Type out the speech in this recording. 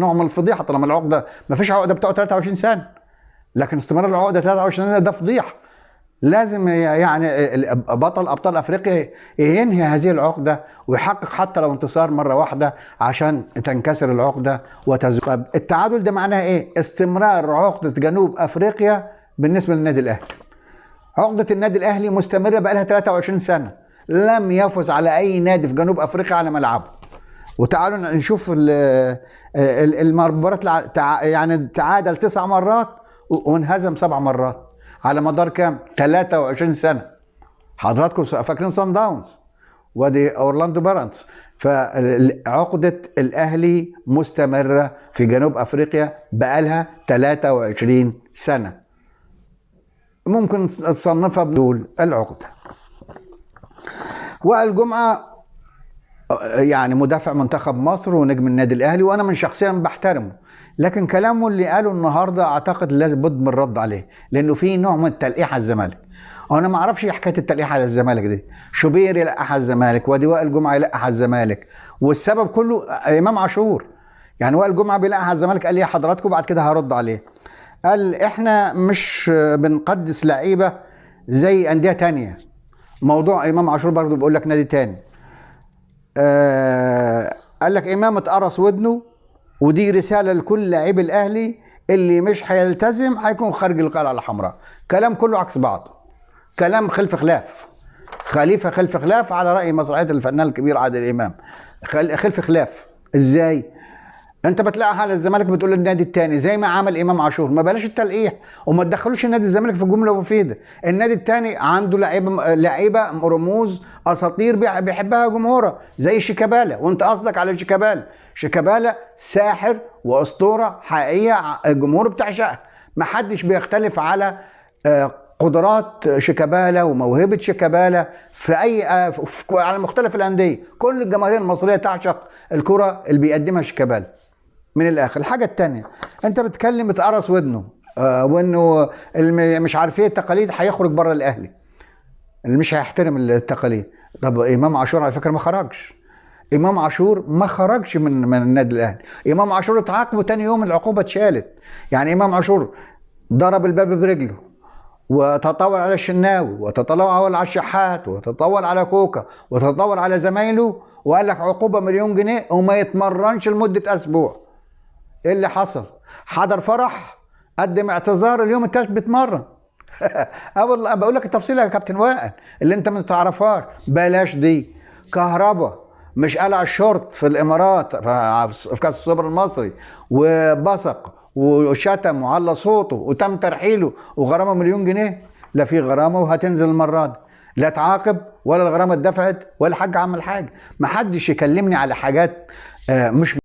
نوع من الفضيحه طالما العقده ما فيش عقده بتقعد 23 سنه، لكن استمرار العقده 23 سنه ده فضيحه. لازم يعني بطل ابطال افريقيا ينهي هذه العقده ويحقق حتى لو انتصار مره واحده عشان تنكسر العقده وتزول. طب التعادل ده معناه ايه؟ استمرار عقده جنوب افريقيا بالنسبه للنادي الاهلي. عقده النادي الاهلي مستمره بقى لها 23 سنه، لم يفز على اي نادي في جنوب افريقيا على ملعبه. وتعالوا نشوف المباريات، يعني تعادل 9 مرات وانهزم 7 مرات على مدار كام؟ 23 سنه. حضراتكم فاكرين صن داونز وادي اورلاندو بيراميدز. فعقده الاهلي مستمره في جنوب افريقيا بقالها 23 سنه. ممكن تصنفها بدول العقده. وائل جمعه يعني مدافع منتخب مصر ونجم النادي الاهلي، وانا من شخصيا بحترمه، لكن كلامه اللي قاله النهارده اعتقد لازم بد من الرد عليه، لانه في نوع من التلقيح على الزمالك. انا ما اعرفش ايه حكايه التلقيح على الزمالك دي. شوبير يلقح على الزمالك، وادي وائل جمعه يلقح على الزمالك، والسبب كله امام عاشور. يعني وائل جمعه بيلقح على الزمالك، قال لي يا حضراتكم بعد كده هرد عليه. قال احنا مش بنقدس لعيبه زي انديه تانية. موضوع امام عاشور برضه بيقول لك نادي تاني. قال لك امام اتقرص ودنه، ودي رساله لكل لاعب الاهلي، اللي مش هيلتزم هيكون خارج القلعه الحمراء. كلام كله عكس بعضه، كلام خلف خلاف، خليفه خلف خلاف على راي مسرحيه الفنان الكبير عادل امام. خلف خلاف ازاي؟ انت بتلاقي على الزمالك بتقول النادي الثاني زي ما عمل امام عاشور. ما بلاش التلقيح وما تدخلوش النادي الزمالك في الجمله المفيده. النادي الثاني عنده لعيبه رموز اساطير بيحبها جمهوره زي شيكابالا، وانت قصدك على شيكابالا. شيكابالا ساحر واسطوره حقيقيه الجمهور بتعشقها. ما حدش بيختلف على قدرات شيكابالا وموهبه شيكابالا على مختلف الانديه. كل الجماهير المصريه تعشق الكره اللي بيقدمها شيكابالا. من الاخر. الحاجه الثانيه، انت بتكلم اتقرص ودنه وانه مش عارف ايه التقاليد هيخرج بره الاهلي، اللي مش هيحترم التقاليد. طب امام عاشور على فكره ما خرجش. امام عاشور ما خرجش من النادي الاهلي. امام عاشور اتعاقبه تاني يوم العقوبه اتشالت. يعني امام عاشور ضرب الباب برجله وتطاول على الشناوي وتطاول على الشحات وتطاول على كوكا وتطاول على زمايله، وقال لك عقوبه مليون جنيه وما يتمرنش لمده اسبوع. ايه اللي حصل؟ حضر فرح، قدم اعتذار، اليوم الثالث بيتمرن. والله بقول لك التفصيل يا كابتن وائل اللي انت ما تعرفهاش. بلاش دي. كهربا مش قلع الشورت في الامارات في كاس السوبر المصري وبصق وشتم وعلى صوته وتم ترحيله وغرامه مليون جنيه؟ لا في غرامه وهتنزل المره دي، لا اتعاقب ولا الغرامه اتدفعت ولا حاجه عمل حاجه. ما حدش يكلمني على حاجات مش